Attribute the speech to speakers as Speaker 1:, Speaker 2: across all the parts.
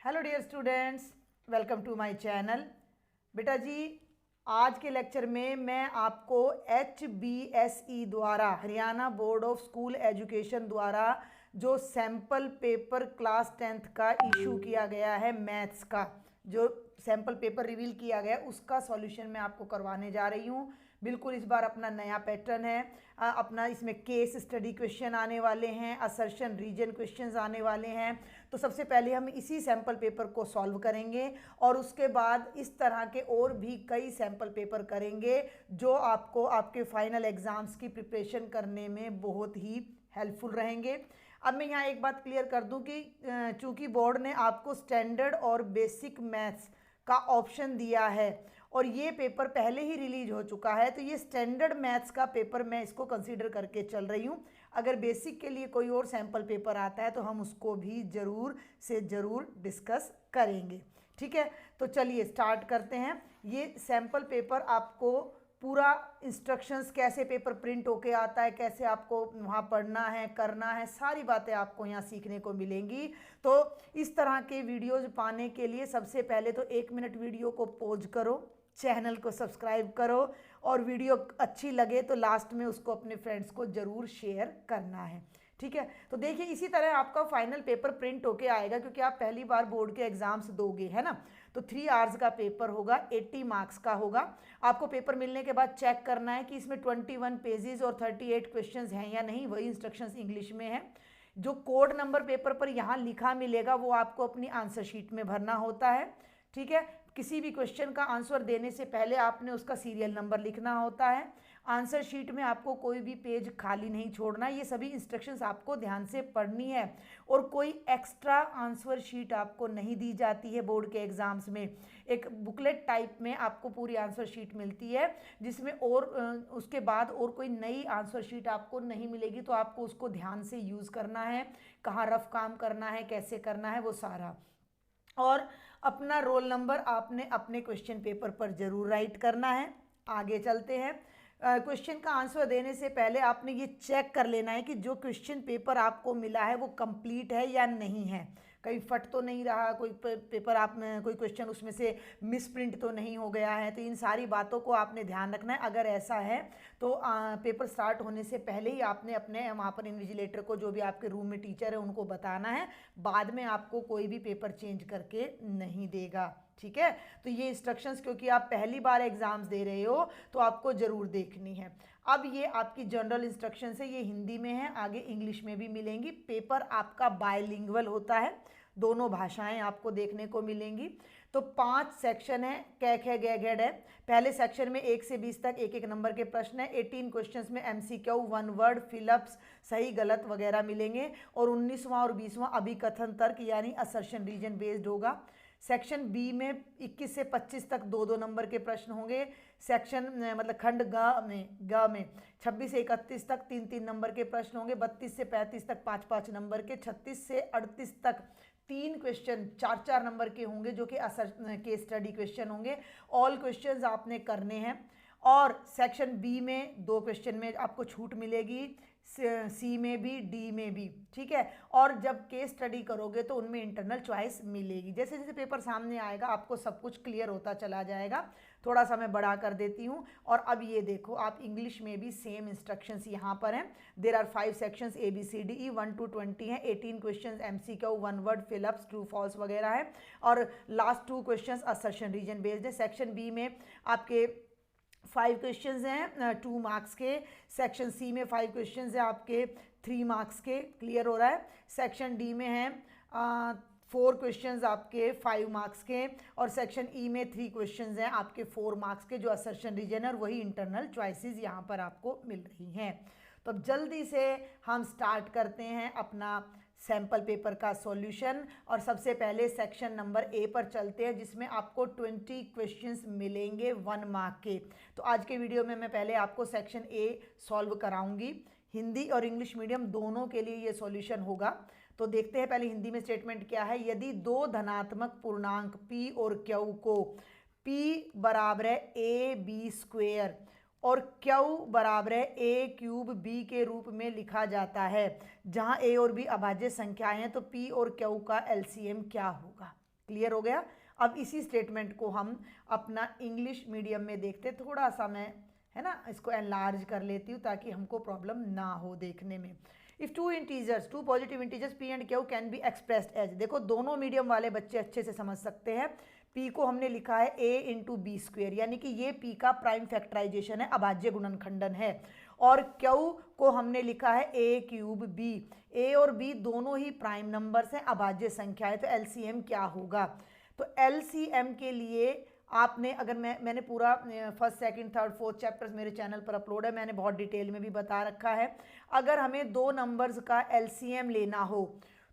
Speaker 1: Hello dear students, welcome to my channel. बेटा जी, आज के लेक्चर में मैं आपको HBSE द्वारा, Haryana board of school education द्वारा जो सैम्पल पेपर क्लास 10th का इशू किया गया है, मैथ्स का जो सैम्पल पेपर रिवील किया गया है उसका सॉल्यूशन मैं आपको करवाने जा रही हूँ। बिल्कुल इस बार अपना नया पैटर्न है। अपना इसमें केस स्टडी क्वेश्चन आने वाले हैं, असर्शन रीजन क्वेश्चंस आने वाले हैं। तो सबसे पहले हम इसी सैम्पल पेपर को सॉल्व करेंगे और उसके बाद इस तरह के और भी कई सैम्पल पेपर करेंगे जो आपको आपके फाइनल एग्ज़ाम्स की प्रिपरेशन करने में बहुत ही हेल्पफुल रहेंगे। अब मैं यहाँ एक बात क्लियर कर दूँ कि चूँकि बोर्ड ने आपको स्टैंडर्ड और बेसिक मैथ्स का ऑप्शन दिया है और ये पेपर पहले ही रिलीज हो चुका है, तो ये स्टैंडर्ड मैथ्स का पेपर मैं इसको कंसीडर करके चल रही हूँ। अगर बेसिक के लिए कोई और सैम्पल पेपर आता है तो हम उसको भी ज़रूर से ज़रूर डिस्कस करेंगे। ठीक है, तो चलिए स्टार्ट करते हैं। ये सैम्पल पेपर आपको पूरा इंस्ट्रक्शंस, कैसे पेपर प्रिंट होके आता है, कैसे आपको वहाँ पढ़ना है, करना है, सारी बातें आपको यहाँ सीखने को मिलेंगी। तो इस तरह के वीडियोज़ पाने के लिए सबसे पहले तो 1 मिनट वीडियो को पॉज करो, चैनल को सब्सक्राइब करो और वीडियो अच्छी लगे तो लास्ट में उसको अपने फ्रेंड्स को ज़रूर शेयर करना है। ठीक है, तो देखिए इसी तरह आपका फाइनल पेपर प्रिंट होके आएगा क्योंकि आप पहली बार बोर्ड के एग्जाम्स दोगे, है ना। तो 3 आवर्स का पेपर होगा, 80 मार्क्स का होगा। आपको पेपर मिलने के बाद चेक करना है कि इसमें 21 पेजेस और 38 क्वेश्चंस हैं या नहीं, वही इंस्ट्रक्शंस इंग्लिश में है। जो कोड नंबर पेपर पर यहाँ लिखा मिलेगा वो आपको अपनी आंसर शीट में भरना होता है। ठीक है, किसी भी क्वेश्चन का आंसर देने से पहले आपने उसका सीरियल नंबर लिखना होता है। आंसर शीट में आपको कोई भी पेज खाली नहीं छोड़ना। ये सभी इंस्ट्रक्शंस आपको ध्यान से पढ़नी है और कोई एक्स्ट्रा आंसर शीट आपको नहीं दी जाती है। बोर्ड के एग्जाम्स में एक बुकलेट टाइप में आपको पूरी आंसर शीट मिलती है जिसमें और उसके बाद और कोई नई आंसर शीट आपको नहीं मिलेगी। तो आपको उसको ध्यान से यूज़ करना है, कहाँ रफ काम करना है, कैसे करना है, वो सारा। और अपना रोल नंबर आपने अपने क्वेश्चन पेपर पर ज़रूर राइट करना है। आगे चलते हैं। क्वेश्चन का आंसर देने से पहले आपने ये चेक कर लेना है कि जो क्वेश्चन पेपर आपको मिला है वो कंप्लीट है या नहीं है, कहीं फट तो नहीं रहा, कोई पेपर आप में कोई क्वेश्चन उसमें से मिस प्रिंट तो नहीं हो गया है। तो इन सारी बातों को आपने ध्यान रखना है। अगर ऐसा है तो पेपर स्टार्ट होने से पहले ही आपने अपने वहाँ पर इन्विजिलेटर को, जो भी आपके रूम में टीचर है, उनको बताना है। बाद में आपको कोई भी पेपर चेंज करके नहीं देगा। ठीक है, तो ये इंस्ट्रक्शंस क्योंकि आप पहली बार एग्जाम्स दे रहे हो तो आपको ज़रूर देखनी है। अब ये आपकी जनरल इंस्ट्रक्शंस है, ये हिंदी में है, आगे इंग्लिश में भी मिलेंगी। पेपर आपका बायलिंगुअल होता है, दोनों भाषाएं आपको देखने को मिलेंगी। तो 5 सेक्शन है, कै खे गै गैड है। पहले सेक्शन में 1 से 20 तक एक एक नंबर के प्रश्न है। 18 क्वेश्चंस में MCQ, 1 वर्ड, फिलअप्स, सही गलत वगैरह मिलेंगे। और 19वां और 20वां अभिकथन तर्क यानी असर्शन रीजन बेस्ड होगा। सेक्शन बी में 21 से 25 तक 2-2 नंबर के प्रश्न होंगे। सेक्शन मतलब खंड ग में 26 से 31 तक 3-3 नंबर के प्रश्न होंगे। 32 से 35 तक 5-5 नंबर के। 36 से 38 तक 3 क्वेश्चन 4-4 नंबर के होंगे जो कि केस स्टडी क्वेश्चन होंगे। ऑल क्वेश्चंस आपने करने हैं। और सेक्शन बी में 2 क्वेश्चन में आपको छूट मिलेगी, सी में भी, डी में भी। ठीक है, और जब केस स्टडी करोगे तो उनमें इंटरनल चॉइस मिलेगी। जैसे जैसे पेपर सामने आएगा आपको सब कुछ क्लियर होता चला जाएगा। थोड़ा सा मैं बढ़ा कर देती हूँ। और अब ये देखो, आप इंग्लिश में भी सेम इंस्ट्रक्शंस यहाँ पर हैं। There are 5 sections ABCDE 1 to 20 हैं। 18 questions MCQ, 1 word, fill ups, true false वगैरह है। और last 2 questions assertion reason based है। सेक्शन बी में आपके 5 क्वेश्चंस हैं 2 मार्क्स के। सेक्शन सी में 5 क्वेश्चंस हैं आपके 3 मार्क्स के। क्लियर हो रहा है। सेक्शन डी में है 4 क्वेश्चंस आपके 5 मार्क्स के। और सेक्शन ई में 3 क्वेश्चंस हैं आपके 4 मार्क्स के, जो असर्शन रीजन है और वही इंटरनल चॉइसेस यहाँ पर आपको मिल रही हैं। तो अब जल्दी से हम स्टार्ट करते हैं अपना सैम्पल पेपर का सॉल्यूशन। और सबसे पहले सेक्शन नंबर ए पर चलते हैं जिसमें आपको 20 क्वेश्चंस मिलेंगे 1 मार्क के। तो आज के वीडियो में मैं पहले आपको सेक्शन ए सॉल्व कराऊंगी। हिंदी और इंग्लिश मीडियम दोनों के लिए ये सॉल्यूशन होगा। तो देखते हैं पहले हिंदी में स्टेटमेंट क्या है। यदि 2 धनात्मक पूर्णांक P और Q को P बराबर है AB स्क्वेयर और Q बराबर है A क्यूब B के रूप में लिखा जाता है, जहां A और B अभाज्य संख्याएं हैं, तो P और Q का LCM क्या होगा। क्लियर हो गया। अब इसी स्टेटमेंट को हम अपना इंग्लिश मीडियम में देखते, थोड़ा सा मैं है ना इसको एनलार्ज कर लेती हूँ ताकि हमको प्रॉब्लम ना हो देखने में। If two integers, two positive integers p and q can be expressed as, देखो दोनों मीडियम वाले बच्चे अच्छे से समझ सकते हैं। पी को हमने लिखा है ए इंटू बी स्क्वेयर, यानी कि ये पी का प्राइम फैक्टराइजेशन है, अभाज्य गुणनखंडन है। और क्यू को हमने लिखा है ए क्यूब बी, ए और बी दोनों ही प्राइम नंबर्स हैं, अभाज्य संख्या है, तो एलसीएम क्या होगा। तो एलसीएम के लिए आपने अगर मैंने पूरा first second third fourth chapters मेरे चैनल पर अपलोड है, मैंने बहुत डिटेल में भी बता रखा है। अगर हमें दो नंबर्स का एलसीएम लेना हो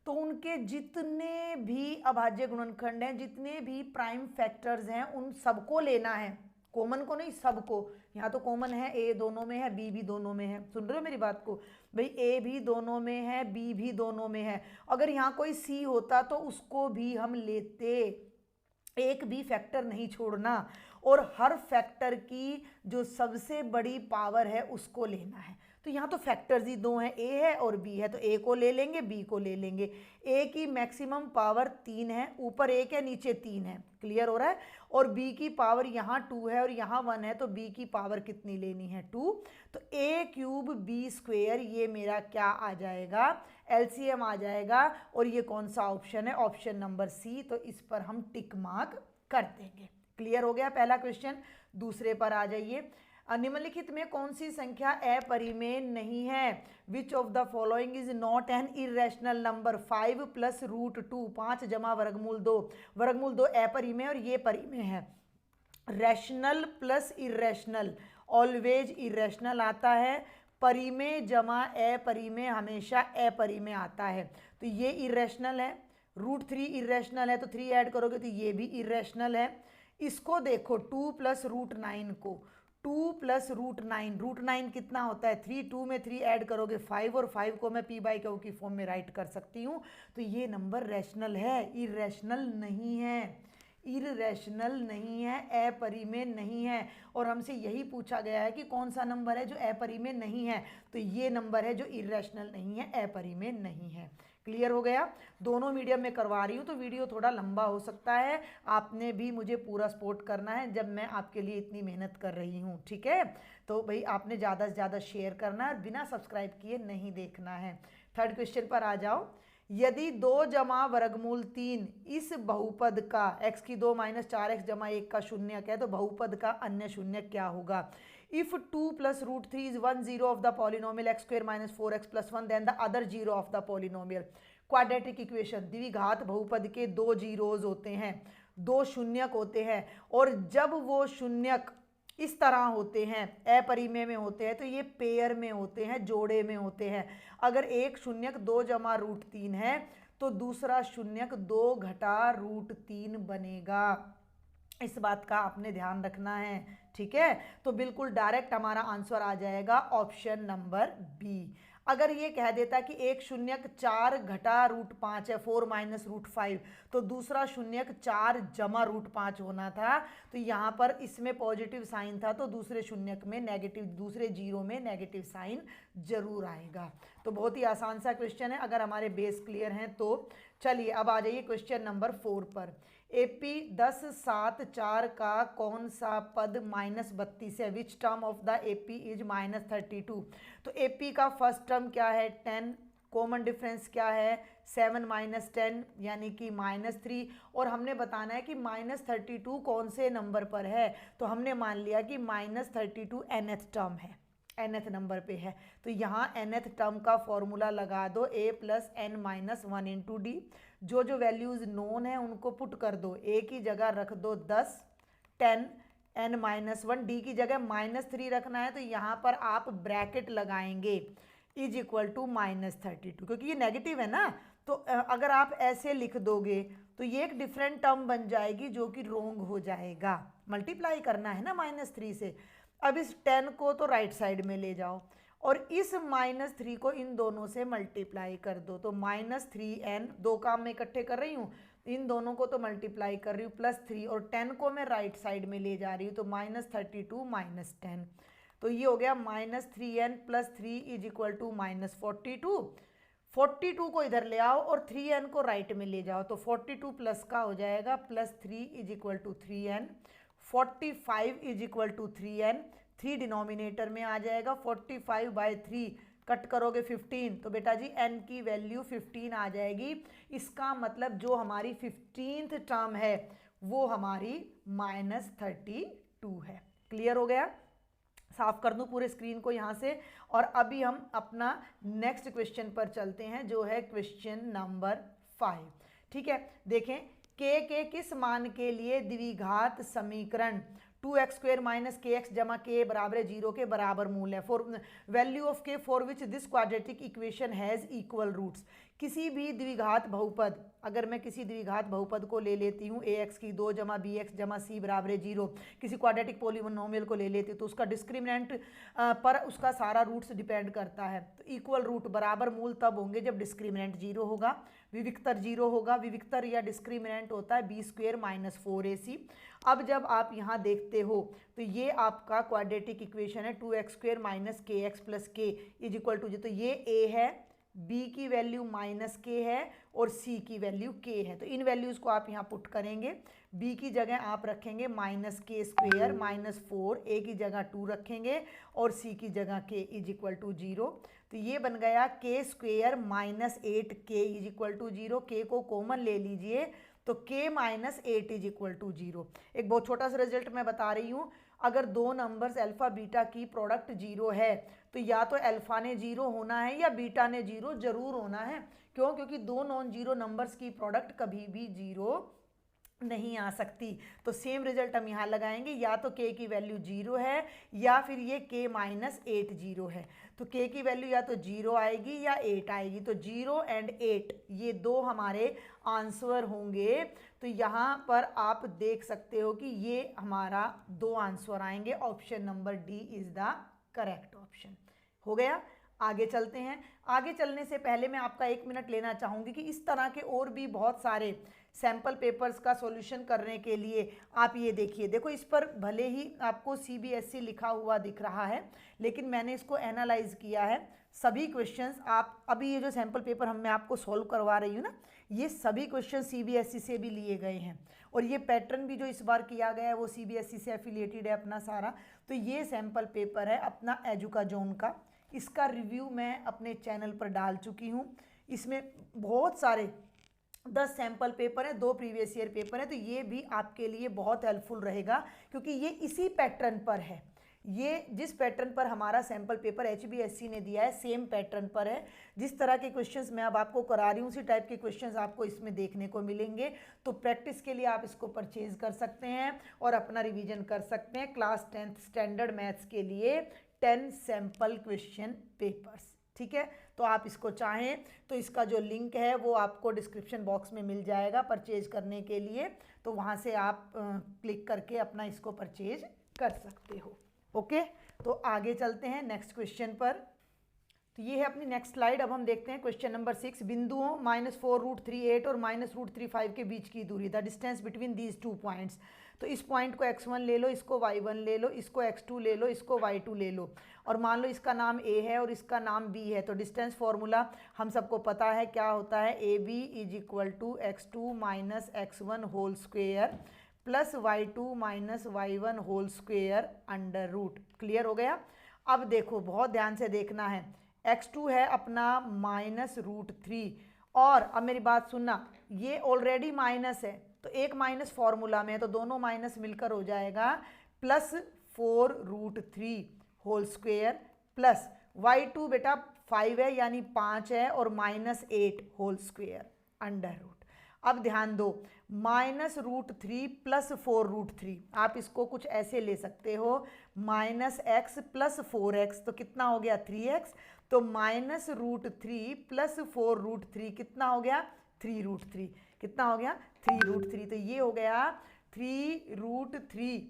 Speaker 1: तो उनके जितने भी अभाज्य गुणनखंड हैं, जितने भी प्राइम फैक्टर्स हैं, उन सबको लेना है, कॉमन को नहीं, सबको। यहाँ तो कॉमन है, ए दोनों में है, बी भी दोनों में है, सुन रहे हो मेरी बात को भाई, ए भी दोनों में है, बी भी दोनों में है। अगर यहाँ कोई सी होता तो उसको भी हम लेते, एक भी फैक्टर नहीं छोड़ना, और हर फैक्टर की जो सबसे बड़ी पावर है उसको लेना है। तो यहाँ तो फैक्टर्स ही दो हैं, ए है और बी है, तो ए को ले लेंगे, बी को ले लेंगे। ए की मैक्सिमम पावर 3 है, ऊपर 1 है नीचे 3 है, क्लियर हो रहा है। और बी की पावर यहाँ 2 है और यहाँ 1 है, तो बी की पावर कितनी लेनी है, 2। तो ए क्यूब बी स्क्वेयर ये मेरा क्या आ जाएगा, एलसीएम आ जाएगा। और ये कौन सा ऑप्शन है, ऑप्शन नंबर सी, तो इस पर हम टिक मार्क कर देंगे। क्लियर हो गया पहला क्वेश्चन। दूसरे पर आ जाइए। निम्नलिखित में कौन सी संख्या अपरिमेय नहीं है, which of the following is not an irrational number. 5 plus root 2, 5 जमा वर्गमूल 2, वर्गमूल 2 अपरिमेय और ये परिमेय है। Rational plus irrational always irrational आता है, परिमेय जमा अपरिमेय हमेशा अपरिमेय आता है, तो ये इरेशनल है। रूट 3 इरेशनल है, तो 3 ऐड करोगे तो ये भी इरेशनल है। इसको देखो 2 प्लस रूट 9 को, 2 प्लस रूट 9, रूट 9 कितना होता है 3, 2 में 3 ऐड करोगे 5, और 5 को मैं पी बाई क्यू की फॉर्म में राइट कर सकती हूँ। तो ये नंबर रैशनल है, इरेशनल नहीं है, इरेशनल नहीं है, अपरिमेय नहीं है। और हमसे यही पूछा गया है कि कौन सा नंबर है जो अपरिमेय नहीं है, तो ये नंबर है जो इरेशनल नहीं है, अपरिमेय नहीं है। क्लियर हो गया। दोनों मीडियम में करवा रही हूँ तो वीडियो थोड़ा लंबा हो सकता है, आपने भी मुझे पूरा सपोर्ट करना है जब मैं आपके लिए इतनी मेहनत कर रही हूँ, ठीक है। तो भाई आपने ज़्यादा से ज़्यादा शेयर करना है और बिना सब्सक्राइब किए नहीं देखना है। थर्ड क्वेश्चन पर आ जाओ। यदि 2 जमा वर्गमूल 3 इस बहुपद का x की 2 माइनस 4x जमा 1 का शून्यक है, तो बहुपद का अन्य शून्यक क्या होगा। If 2 plus root 3 is one zero of the polynomial x square minus 4x plus 1, then the other zero of the polynomial. Quadratic equation, द्विघात बहुपद के 2 जीरोज होते हैं, 2 शून्यक होते हैं, और जब वो शून्यक इस तरह होते हैं, अपरिमेय में होते हैं, तो ये पेयर में होते हैं, जोड़े में होते हैं। अगर एक शून्यक 2 जमा रूट 3 है तो दूसरा शून्यक 2 घटा रूट 3 बनेगा, इस बात का आपने ध्यान रखना है, ठीक है। तो बिल्कुल डायरेक्ट हमारा आंसर आ जाएगा ऑप्शन नंबर बी। अगर ये कह देता कि एक शून्यक 4 घटा रूट 5 है, 4 माइनस रूट 5, तो दूसरा शून्यक 4 जमा रूट 5 होना था, तो यहाँ पर इसमें पॉजिटिव साइन था, तो दूसरे शून्यक में नेगेटिव, दूसरे जीरो में नेगेटिव साइन जरूर आएगा। तो बहुत ही आसान सा क्वेश्चन है, अगर हमारे बेस क्लियर हैं तो। चलिए अब आ जाइए क्वेश्चन नंबर 4 पर। एपी 10 7 4 का कौन सा पद -32 है, which term of the AP is -32। तो एपी का फर्स्ट टर्म क्या है 10, कॉमन डिफरेंस क्या है 7 माइनस 10 यानी कि -3, और हमने बताना है कि -32 कौन से नंबर पर है, तो हमने मान लिया कि -32 nth टर्म है, nth नंबर पे है, तो यहाँ nth टर्म का फॉर्मूला लगा दो, a plus n minus 1 into D. जो जो वैल्यूज़ नोन है उनको पुट कर दो, a की जगह रख दो 10, 10 n माइनस 1, डी की जगह -3 रखना है, तो यहाँ पर आप ब्रैकेट लगाएंगे इज इक्वल टू -32, क्योंकि ये नेगेटिव है ना, तो अगर आप ऐसे लिख दोगे तो ये एक डिफरेंट टर्म बन जाएगी जो कि रोंग हो जाएगा, मल्टीप्लाई करना है ना -3 से। अब इस 10 को तो राइट साइड में ले जाओ और इस -3 को इन दोनों से मल्टीप्लाई कर दो, तो -3n, दो काम मैं इकट्ठे कर रही हूँ, इन दोनों को तो मल्टीप्लाई कर रही हूँ, +3, और 10 को मैं राइट साइड में ले जा रही हूँ, तो -32 -10, तो ये हो गया -3n + 3 इज इक्वल टू -42। 42 को इधर ले आओ और 3n को राइट में ले जाओ, तो 42 प्लस का हो जाएगा plus 3 is equal to 3n, 45 is equal to 3n, 3 denominator में आ जाएगा, 45/3 कट करोगे 15, तो बेटा जी n की वैल्यू 15 आ जाएगी। इसका मतलब जो हमारी 15th टर्म है वो हमारी -32 है। क्लियर हो गया? साफ कर दूं पूरे स्क्रीन को यहाँ से, और अभी हम अपना नेक्स्ट क्वेश्चन पर चलते हैं जो है क्वेश्चन नंबर 5। ठीक है, देखें k के किस मान के लिए द्विघात समीकरण 2x² - kx जमा k बराबर 0 के बराबर मूल है। For value of k for which this quadratic equation has equal roots. किसी भी द्विघात बहुपद, अगर मैं किसी द्विघात बहुपद को ले लेती हूँ ax की 2 जमा bx जमा c बराबर 0, किसी क्वाड्रेटिक पॉलीनोमियल को ले लेती हूँ तो उसका डिस्क्रिमिनेंट पर उसका सारा रूट्स डिपेंड करता है। तो इक्वल रूट बराबर मूल तब होंगे जब डिस्क्रिमिनेंट 0 होगा, विविक्तर 0 होगा। विविक्तर या डिस्क्रिमिनेंट होता है b² - 4ac। अब जब आप यहाँ देखते हो तो ये आपका क्वाड्रेटिक इक्वेशन है 2x² - kx + k is equal to, तो ये a है, b की वैल्यू -k है और c की वैल्यू k है। तो इन वैल्यूज़ को आप यहाँ पुट करेंगे। b की जगह आप रखेंगे -k² - 4, a की जगह 2 रखेंगे और c की जगह k इज इक्वल टू 0। तो ये बन गया k² - 8k is equal to 0। k को कॉमन ले लीजिए तो k - 8 इज इक्वल टू 0। एक बहुत छोटा सा रिजल्ट मैं बता रही हूँ, अगर दो नंबर्स अल्फा बीटा की प्रोडक्ट 0 है तो या तो अल्फा ने 0 होना है या बीटा ने 0 जरूर होना है। क्यों? क्योंकि दो नॉन जीरो नंबर्स की प्रोडक्ट कभी भी 0 नहीं आ सकती। तो सेम रिजल्ट हम यहाँ लगाएंगे, या तो k की वैल्यू 0 है या फिर ये k - 8 0 है। तो k की वैल्यू या तो 0 आएगी या 8 आएगी। तो 0 एंड 8 ये दो हमारे आंसर होंगे। तो यहाँ पर आप देख सकते हो कि ये हमारा दो आंसर आएंगे। Option number D is the correct option. हो गया? आगे चलते हैं। आगे चलने से पहले मैं आपका 1 मिनट लेना चाहूँगी कि इस तरह के और भी बहुत सारे सैम्पल पेपर्स का सॉल्यूशन करने के लिए आप ये देखिए, देखो इस पर भले ही आपको CBSE लिखा हुआ दिख रहा है, लेकिन मैंने इसको एनालाइज किया है। सभी क्वेश्चंस आप अभी ये जो सैम्पल पेपर मैं आपको सॉल्व करवा रही हूँ ना, ये सभी क्वेश्चन CBSE से भी लिए गए हैं और ये पैटर्न भी जो इस बार किया गया है वो CBSE से एफिलिएटेड है अपना सारा। तो ये सैम्पल पेपर है अपना एजुकाजोन का, इसका रिव्यू मैं अपने चैनल पर डाल चुकी हूँ। इसमें बहुत सारे 10 सैम्पल पेपर हैं, 2 प्रीवियस ईयर पेपर हैं। तो ये भी आपके लिए बहुत हेल्पफुल रहेगा क्योंकि ये इसी पैटर्न पर है। ये जिस पैटर्न पर हमारा सैम्पल पेपर HBSE ने दिया है सेम पैटर्न पर है। जिस तरह के क्वेश्चंस मैं अब आपको करा रही हूँ उसी टाइप के क्वेश्चंस आपको इसमें देखने को मिलेंगे। तो प्रैक्टिस के लिए आप इसको परचेज कर सकते हैं और अपना रिवीजन कर सकते हैं। क्लास 10th स्टैंडर्ड मैथ्स के लिए 10 सैम्पल क्वेश्चन पेपर्स। ठीक है, तो आप इसको चाहें तो इसका जो लिंक है वो आपको डिस्क्रिप्शन बॉक्स में मिल जाएगा परचेज करने के लिए। तो वहाँ से आप क्लिक करके अपना इसको परचेज कर सकते हो। ओके, तो आगे चलते हैं नेक्स्ट क्वेश्चन पर। तो ये है अपनी नेक्स्ट स्लाइड। अब हम देखते हैं क्वेश्चन नंबर 6। बिंदुओं -4√38 और -√35 के बीच की दूरी, the distance between these 2 points. तो इस पॉइंट को x1 ले लो, इसको y1 ले लो, इसको x2 ले लो, इसको y2 ले लो और मान लो इसका नाम a है और इसका नाम b है। तो डिस्टेंस फॉर्मूला हम सबको पता है क्या होता है, AB = x2 - x1 whole square plus y2 - y1 whole square under root. Clear हो गया? अब देखो बहुत ध्यान से देखना है, x2 है अपना -√3 और अब मेरी बात सुनना, ये ऑलरेडी माइनस है तो एक माइनस फॉर्मूला में है तो दोनों माइनस मिलकर हो जाएगा +4√3 होल स्क्वेयर प्लस y2 बेटा 5 है यानी 5 है और -8 होल स्क्वेयर अंडर रूट। अब ध्यान दो, -√3 + 4√3, आप इसको कुछ ऐसे ले सकते हो -x + 4x, तो कितना हो गया 3x। तो -√3 + 4√3 कितना हो गया 3√3। कितना हो गया 3√3। तो ये हो गया 3√3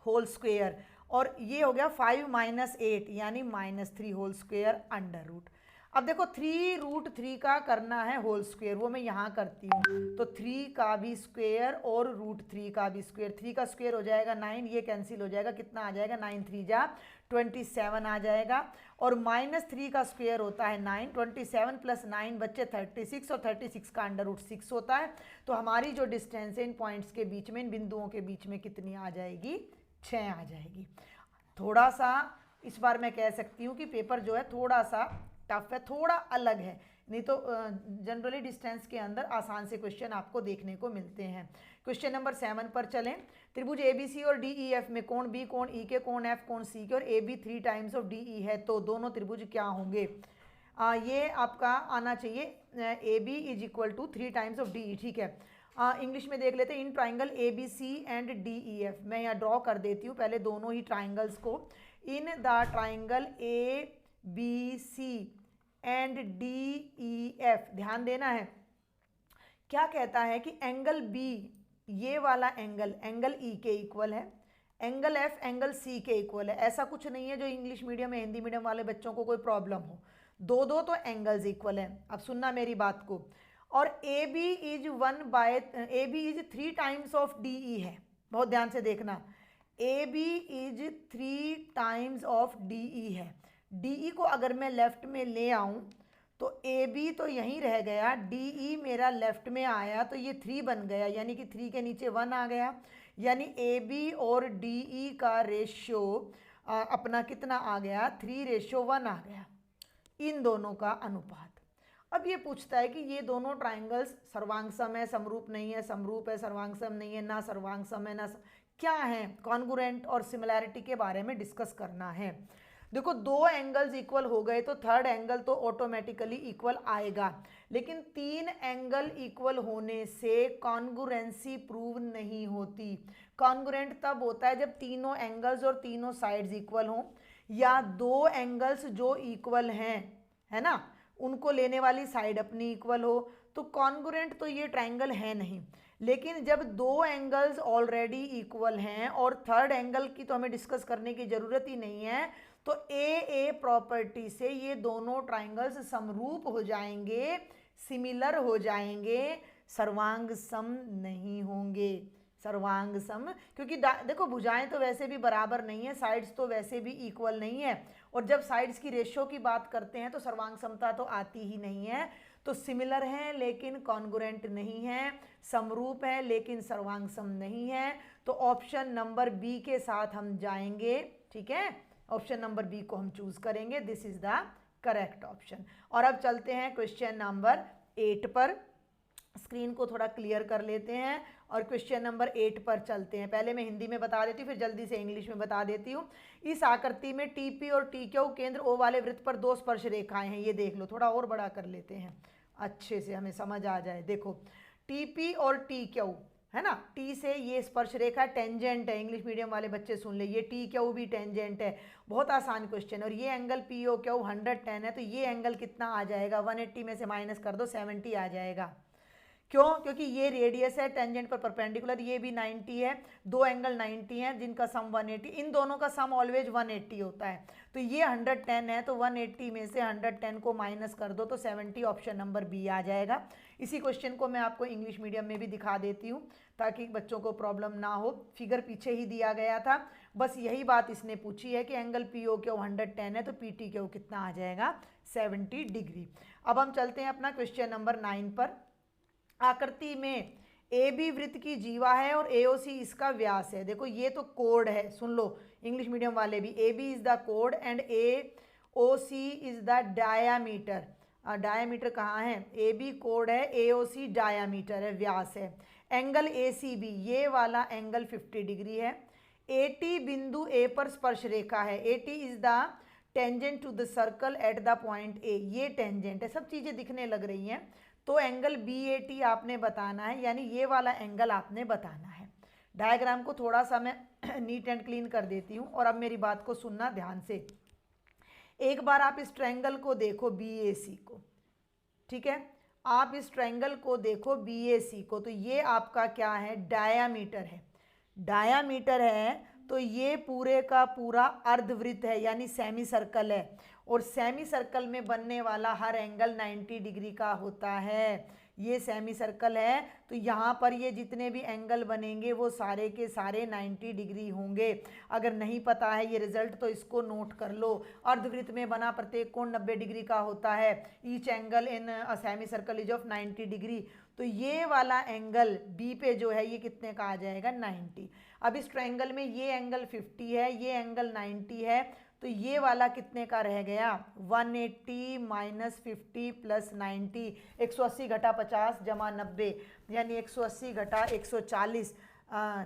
Speaker 1: होल स्क्वेयर और ये हो गया 5 - 8 यानी -3 होल स्क्वेयर अंडर रूट। अब देखो 3√3 का करना है होल स्क्वायर, वो मैं यहाँ करती हूँ। तो 3 का भी स्क्वायर और √3 का भी स्क्वायर, 3 का स्क्वायर हो जाएगा 9, ये कैंसिल हो जाएगा, कितना आ जाएगा 9 3 जा 27 आ जाएगा। और -3 का स्क्वायर होता है 9, 27 + 9 बच्चे 36, और 36 का √6 होता है। तो हमारी जो डिस्टेंस है इन पॉइंट्स के बीच में, इन बिंदुओं के बीच में कितनी आ जाएगी, 6 आ जाएगी। थोड़ा सा इस बार मैं कह सकती हूँ कि पेपर जो है थोड़ा सा टफ है, थोड़ा अलग है, नहीं तो जनरली डिस्टेंस के अंदर आसान से क्वेश्चन आपको देखने को मिलते हैं। क्वेश्चन नंबर 7 पर चलें। त्रिभुज ABC और DEF में कोण B कोण E के, कोण F कोण C के और AB 3 टाइम्स ऑफ DE है, तो दोनों त्रिभुज क्या होंगे? ये आपका आना चाहिए AB = 3 टाइम्स ऑफ DE, ठीक है। इंग्लिश में देख लेते हैं। In triangle ABC and DEF, मैं यहाँ ड्रॉ कर देती हूँ पहले दोनों ही ट्राइंगल्स को। In the triangle ABC and DEF, ध्यान देना है, क्या कहता है कि एंगल B, ये वाला एंगल E के इक्वल है, एंगल F एंगल C के इक्वल है। ऐसा कुछ नहीं है जो इंग्लिश मीडियम में हिंदी मीडियम वाले बच्चों को कोई प्रॉब्लम हो, दो तो एंगल्स इक्वल हैं। अब सुनना मेरी बात को। और AB = 3 टाइम्स ऑफ DE है, बहुत ध्यान से देखना। AB = 3 टाइम्स ऑफ DE है। DE को अगर मैं लेफ्ट में ले आऊं तो AB तो यहीं रह गया, DE मेरा लेफ्ट में आया तो ये 3 बन गया, यानी कि 3 के नीचे 1 आ गया, यानी AB और DE का रेशियो अपना कितना आ गया, 3:1 आ गया, इन दोनों का अनुपात। अब ये पूछता है कि ये दोनों ट्राइंगल्स सर्वांगसम है, समरूप नहीं है, समरूप है, सर्वांगसम नहीं है, ना सर्वांगसम है, ना क्या है, कॉन्ग्रुएंट और सिमिलैरिटी के बारे में डिस्कस करना है। देखो 2 एंगल्स इक्वल हो गए तो थर्ड एंगल तो ऑटोमेटिकली इक्वल आएगा, लेकिन 3 एंगल इक्वल होने से कॉन्ग्रुएंसी प्रूव नहीं होती। कॉन्ग्रुएंट तब होता है जब तीनों एंगल्स और तीनों साइड्स इक्वल हों, या 2 एंगल्स जो इक्वल हैं, है ना, उनको लेने वाली साइड अपनी इक्वल हो, तो कॉन्ग्रुएंट तो ये ट्राइंगल है नहीं। लेकिन जब 2 एंगल्स ऑलरेडी इक्वल हैं और थर्ड एंगल की तो हमें डिस्कस करने की ज़रूरत ही नहीं है, तो ए प्रॉपर्टी से ये दोनों ट्राइंगल्स समरूप हो जाएंगे, सिमिलर हो जाएंगे, सर्वांग सम नहीं होंगे। सर्वांग सम, क्योंकि देखो भुजाएं तो वैसे भी बराबर नहीं है, साइड्स तो वैसे भी इक्वल नहीं है, और जब साइड्स की रेशियो की बात करते हैं तो सर्वांग समता तो आती ही नहीं है। तो सिमिलर है लेकिन कॉन्ग्रुएंट नहीं है, समरूप है लेकिन सर्वांग सम नहीं है। तो ऑप्शन नंबर बी के साथ हम जाएंगे, ठीक है, ऑप्शन नंबर बी को हम चूज करेंगे, this is the correct option. और अब चलते हैं क्वेश्चन नंबर 8 पर। स्क्रीन को थोड़ा क्लियर कर लेते हैं और क्वेश्चन नंबर 8 पर चलते हैं। पहले मैं हिंदी में बता देती हूँ, फिर जल्दी से इंग्लिश में बता देती हूँ। इस आकृति में TP और TQ केंद्र O वाले वृत्त पर 2 स्पर्श रेखाएं हैं, ये देख लो, थोड़ा और बड़ा कर लेते हैं अच्छे से हमें समझ आ जाए। देखो TP और TQ है ना, T से ये स्पर्श रेखा टेंजेंट है, इंग्लिश मीडियम वाले बच्चे सुन ले, ये TQ भी टेंजेंट है, बहुत आसान क्वेश्चन। और ये एंगल POQ 110 है, तो ये एंगल कितना आ जाएगा, 180 में से माइनस कर दो 70 आ जाएगा। क्यों? क्योंकि ये रेडियस है टेंजेंट पर परपेंडिकुलर, ये भी 90 है, 2 एंगल 90 हैं जिनका सम 180, इन दोनों का सम ऑलवेज 180 होता है। तो ये 110 है, तो 180 में से 110 को माइनस कर दो तो 70, ऑप्शन नंबर बी आ जाएगा। इसी क्वेश्चन को मैं आपको इंग्लिश मीडियम में भी दिखा देती हूँ ताकि बच्चों को प्रॉब्लम ना हो। फिगर पीछे ही दिया गया था, बस यही बात इसने पूछी है कि एंगल POQ 110 है तो PTQ कितना आ जाएगा, 70 डिग्री। अब हम चलते हैं अपना क्वेश्चन नंबर 9 पर। आकृति में AB वृत्त की जीवा है और AOC इसका व्यास है। देखो ये तो कोड है, सुन लो इंग्लिश मीडियम वाले भी, AB इज द कोड and AOC is the diameter. Diameter कहाँ है, AB कोड है, AOC डायामीटर है, व्यास है। एंगल ACB, ये वाला एंगल 50 डिग्री है। AT बिंदु A पर स्पर्श रेखा है, AT is the tangent to the circle at the point A, ये टेंजेंट है, सब चीज़ें दिखने लग रही हैं। तो एंगल BAT आपने बताना है, यानी ये वाला एंगल आपने बताना है। डायग्राम को थोड़ा सा मैं नीट एंड क्लीन कर देती हूँ और अब मेरी बात को सुनना ध्यान से। एक बार आप इस ट्रायंगल को देखो BAC को, ठीक है, आप इस ट्रायंगल को देखो BAC को, तो ये आपका क्या है, डायामीटर है। डायामीटर है तो ये पूरे का पूरा अर्धवृत्त है, यानी सेमी सर्कल है। और सेमी सर्कल में बनने वाला हर एंगल 90 डिग्री का होता है। ये सेमी सर्कल है तो यहाँ पर ये जितने भी एंगल बनेंगे वो सारे के सारे 90 डिग्री होंगे। अगर नहीं पता है ये रिजल्ट तो इसको नोट कर लो। अर्धवृत्त में बना प्रत्येक कोण 90 डिग्री का होता है। Each angle in a semi circle is of 90 degree. तो ये वाला एंगल बी पे जो है ये कितने का आ जाएगा 90। अब इस ट्रायंगल में ये एंगल 50 है, ये एंगल 90 है, तो ये वाला कितने का रह गया 180 माइनस 50 प्लस 90, 180 घटा 50 जमा 90 यानी 180 घटा 140,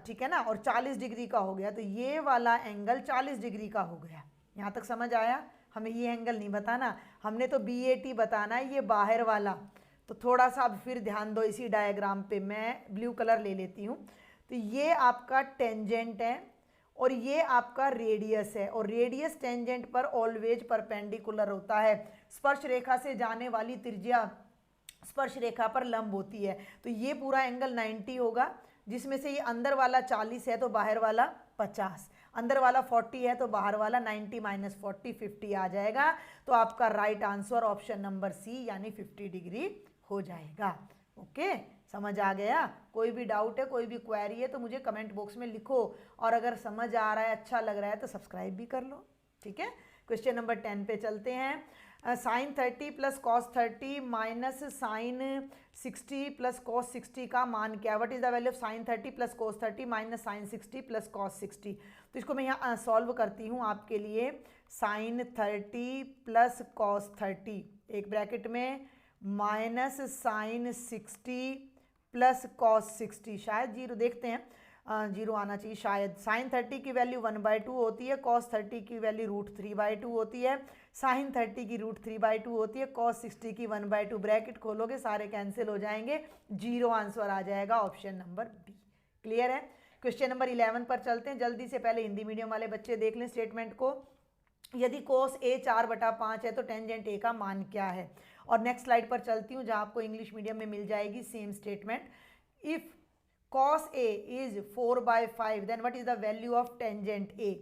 Speaker 1: ठीक है ना, और 40 डिग्री का हो गया। तो ये वाला एंगल 40 डिग्री का हो गया। यहाँ तक समझ आया? हमें ये एंगल नहीं बताना, हमने तो BAT बताना है, ये बाहर वाला। तो थोड़ा सा अब फिर ध्यान दो इसी डायग्राम पे, मैं ब्लू कलर ले लेती हूँ। तो ये आपका टेंजेंट है और ये आपका रेडियस है, और रेडियस टेंजेंट पर ऑलवेज परपेंडिकुलर होता है। स्पर्श रेखा से जाने वाली त्रिज्या स्पर्श रेखा पर लंब होती है। तो ये पूरा एंगल 90 होगा, जिसमें से ये अंदर वाला 40 है तो बाहर वाला 50, अंदर वाला 40 है तो बाहर वाला 90 माइनस 40 50 आ जाएगा। तो आपका right answer option number C यानी 50 डिग्री हो जाएगा। ओके, समझ आ गया? कोई भी डाउट है, कोई भी क्वेरी है तो मुझे कमेंट बॉक्स में लिखो, और अगर समझ आ रहा है, अच्छा लग रहा है तो सब्सक्राइब भी कर लो। ठीक है, क्वेश्चन नंबर 10 पे चलते हैं। Sine 30 plus cos 30 minus sine 60 plus cos 60 का मान क्या? What is the value of sine 30 plus cos 30 minus sine 60 plus cos 60? तो इसको मैं यहाँ सॉल्व करती हूँ आपके लिए। साइन 30 प्लस कॉस 30 एक ब्रैकेट में माइनस साइन 60 प्लस कॉस 60, शायद जीरो, देखते हैं, जीरो आना चाहिए शायद। साइन 30 की वैल्यू 1/2 होती है, कॉस 30 की वैल्यू √3/2 होती है, साइन 30 की √3/2 होती है, कॉस 60 की 1/2। ब्रैकेट खोलोगे सारे कैंसिल हो जाएंगे, जीरो आंसर आ जाएगा ऑप्शन नंबर बी। क्लियर है? क्वेश्चन नंबर 11 पर चलते हैं जल्दी से। पहले हिंदी मीडियम वाले बच्चे देख लें स्टेटमेंट को। यदि कोस ए 4/5 है तो टेंजेंट ए का मान क्या है? और नेक्स्ट स्लाइड पर चलती हूँ जहाँ आपको इंग्लिश मीडियम में मिल जाएगी same statement. If cos A is 4/5 then what is the value of tangent A?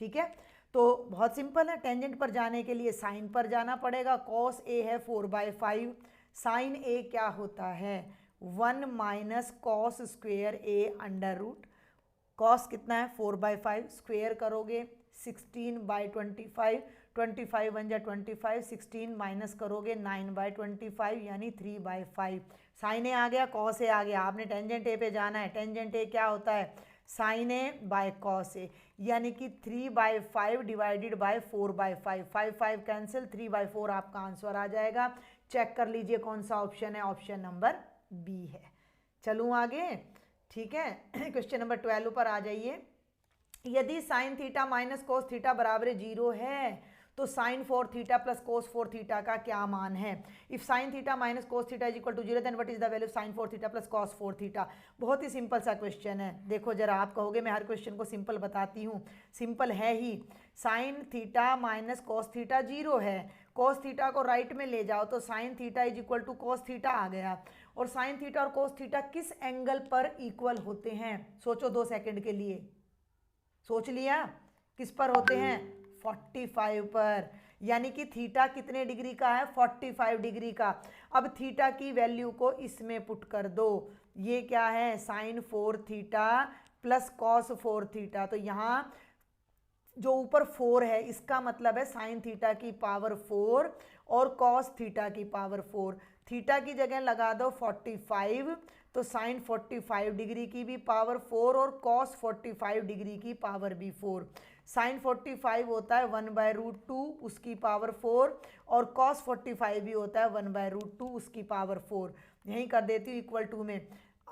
Speaker 1: ठीक है, तो बहुत सिंपल है, टेंजेंट पर जाने के लिए साइन पर जाना पड़ेगा। cos A है 4/5, साइन A क्या होता है 1 minus cos square A under root. Cos कितना है 4/5, स्क्वेयर करोगे 16/25, 25 1 जा 25, 16 माइनस करोगे 9/25 यानी 3/5। साइन ए आ गया, कॉस ए आ गया। आपने टेंजेंट ए पे जाना है। टेंजेंट ए क्या होता है sign A by cos A, यानी कि 3/5 डिवाइडेड बाय 4/5, 5 कैंसिल, 3/4 आपका आंसर आ जाएगा। चेक कर लीजिए कौन सा ऑप्शन है, ऑप्शन नंबर बी है। चलूँ आगे? ठीक है, क्वेश्चन नंबर 12 पर आ जाइए। यदि sine theta minus cos theta बराबर 0 है तो sine 4 theta plus cos 4 theta का क्या मान है? If sine theta minus cos theta is equal to 0 then what is the value of sine 4 theta plus cos 4 theta? बहुत ही सिंपल सा क्वेश्चन है। देखो जरा, आप कहोगे मैं हर क्वेश्चन को सिंपल बताती हूँ, सिंपल है ही। Sine theta minus cos theta 0 है, कॉस थीटा को राइट में ले जाओ तो sine theta is equal to cos theta आ गया। और साइन थीटा और कॉस थीटा किस एंगल पर इक्वल होते हैं? सोचो 2 सेकेंड के लिए, सोच लिया? किस पर होते हैं 45 पर, यानी कि थीटा कितने डिग्री का है 45 डिग्री का। अब थीटा की वैल्यू को इसमें पुट कर दो, ये क्या है sine 4 theta plus cos 4 theta. तो यहाँ जो ऊपर 4 है इसका मतलब है साइन थीटा की पावर 4 और कॉस थीटा की पावर 4। थीटा की जगह लगा दो 45, तो साइन 45 डिग्री की भी पावर 4 और कॉस 45 डिग्री की पावर भी 4। साइन 45 होता है 1/√2 उसकी पावर 4, और कॉस 45 भी होता है 1/√2 उसकी पावर 4। यहीं कर देती हूँ इक्वल टू में।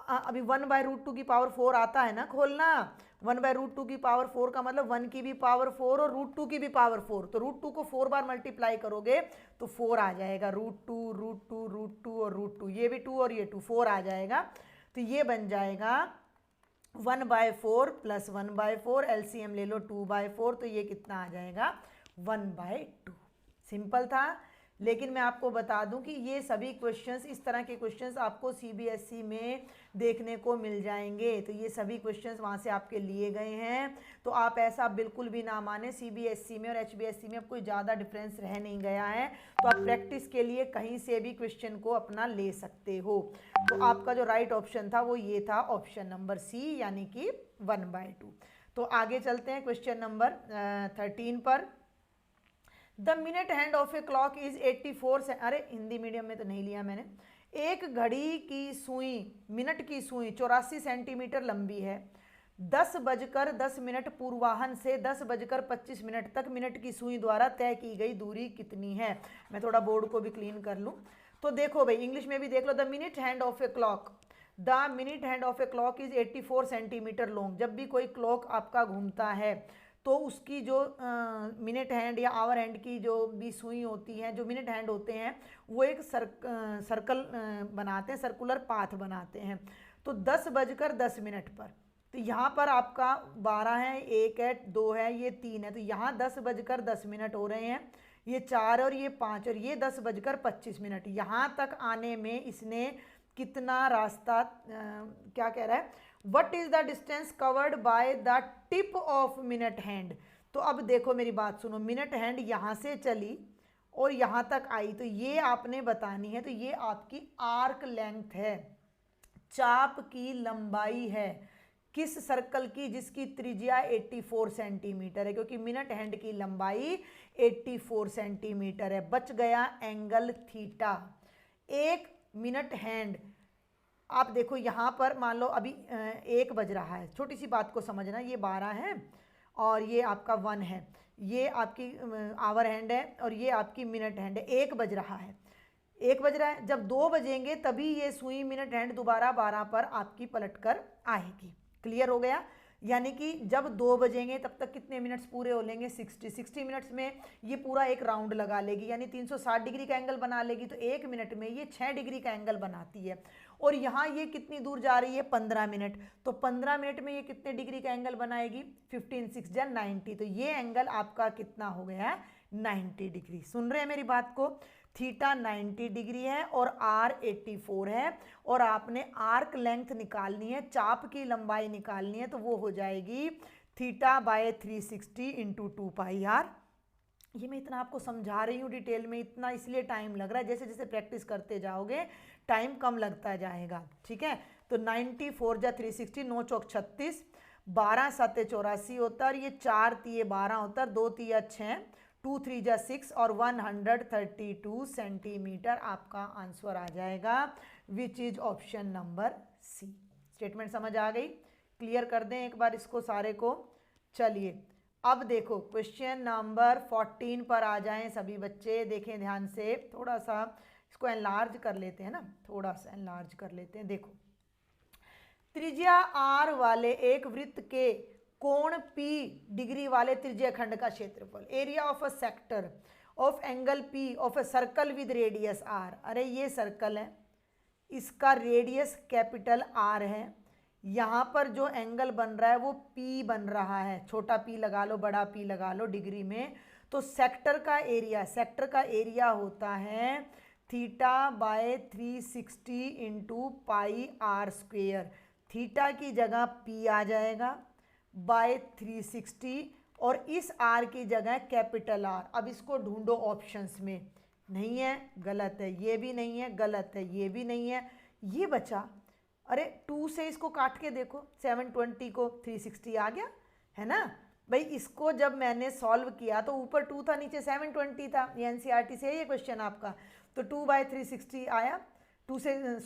Speaker 1: अभी 1/√2 की पावर 4 आता है ना खोलना, 1/√2 की पावर 4 का मतलब 1 की भी पावर 4 और √2 की भी पावर 4। तो √2 को 4 बार मल्टीप्लाई करोगे तो 4 आ जाएगा, √2 √2 √2 और √2, ये भी 2 और ये 2, 4 आ जाएगा। तो ये बन जाएगा 1/4 प्लस 1/4, एलसीएम ले लो 2/4, तो ये कितना आ जाएगा 1/2। सिंपल था, लेकिन मैं आपको बता दूं कि ये सभी क्वेश्चंस, इस तरह के क्वेश्चंस आपको सीबीएसई में देखने को मिल जाएंगे। तो ये सभी क्वेश्चंस वहाँ से आपके लिए गए हैं। तो आप ऐसा बिल्कुल भी ना माने, सीबीएसई में और एचबीएसई में अब कोई ज़्यादा डिफरेंस रह नहीं गया है। तो आप प्रैक्टिस के लिए कहीं से भी क्वेश्चन को अपना ले सकते हो। तो आपका जो राइट ऑप्शन था वो ये था, ऑप्शन नंबर सी, यानी कि 1/2। तो आगे चलते हैं क्वेश्चन नंबर 13 पर। The minute hand of a clock is 84 अरे हिंदी मीडियम में तो नहीं लिया मैंने। एक घड़ी की सुई, मिनट की सुई 84 सेंटीमीटर लंबी है। 10:10 पूर्वाह्न से 10:25 तक मिनट की सुई द्वारा तय की गई दूरी कितनी है। मैं थोड़ा बोर्ड को भी क्लीन कर लूँ। तो देखो भाई, इंग्लिश में भी देख लो। The minute hand of a clock, the minute hand of a clock is 84 centimetre long. जब भी कोई क्लॉक आपका घूमता है तो उसकी जो मिनट हैंड या आवर हैंड की जो भी सुई होती है, जो मिनट हैंड होते हैं, वो एक सर्कल बनाते हैं, सर्कुलर पाथ बनाते हैं। तो 10:10 पर, तो यहाँ पर आपका 12 है, 1 है, 2 है, ये 3 है। तो यहाँ 10:10 हो रहे हैं, ये 4 और ये 5 और ये 10:25। यहाँ तक आने में इसने कितना रास्ता क्या कह रहा है, what is the distance covered by the tip of minute hand. तो अब देखो मेरी बात सुनो, मिनट हैंड यहाँ से चली और यहाँ तक आई, तो ये आपने बतानी है। तो ये आपकी आर्क लेंथ है, चाप की लंबाई है, किस सर्कल की, जिसकी त्रिज्या 84 सेंटीमीटर है, क्योंकि मिनट हैंड की लंबाई 84 सेंटीमीटर है। बच गया एंगल थीटा। एक मिनट हैंड, आप देखो यहाँ पर मान लो अभी 1 बज रहा है, छोटी सी बात को समझना, ये 12 है और ये आपका 1 है, ये आपकी आवर हैंड है और ये आपकी मिनट हैंड है। 1 बज रहा है, 1 बज रहा है। जब 2 बजेंगे तभी ये सुई मिनट हैंड दोबारा 12 पर आपकी पलट कर आएगी। क्लियर हो गया? यानी कि जब 2 बजेंगे तब तक कितने मिनट्स पूरे हो लेंगे, 60 मिनट्स में ये पूरा एक राउंड लगा लेगी, यानी 360 डिग्री का एंगल बना लेगी। तो 1 मिनट में ये 6 डिग्री का एंगल बनाती है। और यहाँ ये कितनी दूर जा रही है, 15 मिनट। तो 15 मिनट में ये कितने डिग्री का एंगल बनाएगी, 15 6 जा 90। तो ये एंगल आपका कितना हो गया, 90 डिग्री। सुन रहे हैं मेरी बात को? थीटा 90 डिग्री है और आर 84 है, और आपने आर्क लेंथ निकालनी है, चाप की लंबाई निकालनी है। तो वो हो जाएगी थीटा बाय 360 इंटू 2πr। ये मैं इतना आपको समझा रही हूँ डिटेल में, इतना इसलिए टाइम लग रहा है, जैसे जैसे प्रैक्टिस करते जाओगे टाइम कम लगता जाएगा। ठीक है? तो 94 जा 360, 9 चौक 36, 12 7 84 होता है, और ये 4 3 12 होता है, 2 3 6, 2 3 जा 6 और 132 सेंटीमीटर आपका आंसर आ जाएगा, which is option number C. Statement समझ आ गई? क्लियर कर दें एक बार इसको सारे को। चलिए अब देखो क्वेश्चन नंबर 14 पर आ जाएं सभी बच्चे, देखें ध्यान से। थोड़ा सा इसको एनलार्ज कर लेते हैं ना, थोड़ा सा एनलार्ज कर लेते हैं। देखो, त्रिज्या आर वाले एक वृत्त के कोण P डिग्री वाले त्रिज्याखंड का क्षेत्रफल, area of a sector of angle P of a circle with radius R। अरे ये सर्कल है, इसका रेडियस कैपिटल R है, यहाँ पर जो एंगल बन रहा है वो P बन रहा है, छोटा p लगा लो बड़ा P लगा लो डिग्री में। तो सेक्टर का एरिया होता है theta by 360 into pi r square. Theta की जगह P आ जाएगा बाय 360 और इस R की जगह कैपिटल R। अब इसको ढूंढो ऑप्शंस में, नहीं है, गलत है, ये भी नहीं है, गलत है, ये भी नहीं है, ये बचा। अरे 2 से इसको काट के देखो, 720 को 360 आ गया है ना भाई। इसको जब मैंने सॉल्व किया तो ऊपर 2 था, नीचे 720 था। ये एनसीईआरटी से ये क्वेश्चन आपका। तो 2 बाय 360 आया, 2 से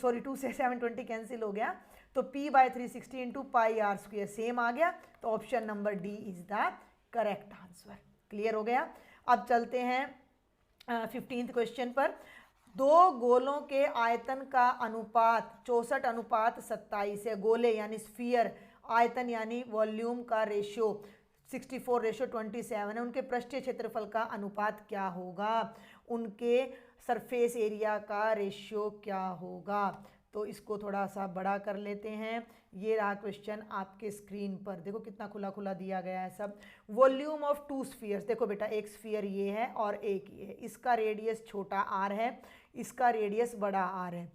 Speaker 1: 720 कैंसिल हो गया, तो P by 360 into pi r square same आ गया। तो option number D is the correct answer. Clear हो गया? अब चलते हैं 15th क्वेश्चन पर। दो गोलों के आयतन का अनुपात 64:27 है। गोले यानी स्फीयर, आयतन यानी वॉल्यूम का रेशियो 64:27 है। उनके पृष्ठीय क्षेत्रफल का अनुपात क्या होगा, उनके सरफेस एरिया का रेशियो क्या होगा। तो इसको थोड़ा सा बड़ा कर लेते हैं। ये रहा क्वेश्चन आपके स्क्रीन पर, देखो कितना खुला खुला दिया गया है सब। वॉल्यूम ऑफ टू स्फीयर्स, देखो बेटा एक स्फीयर ये है और एक ये है, इसका रेडियस छोटा r है, इसका रेडियस बड़ा r है।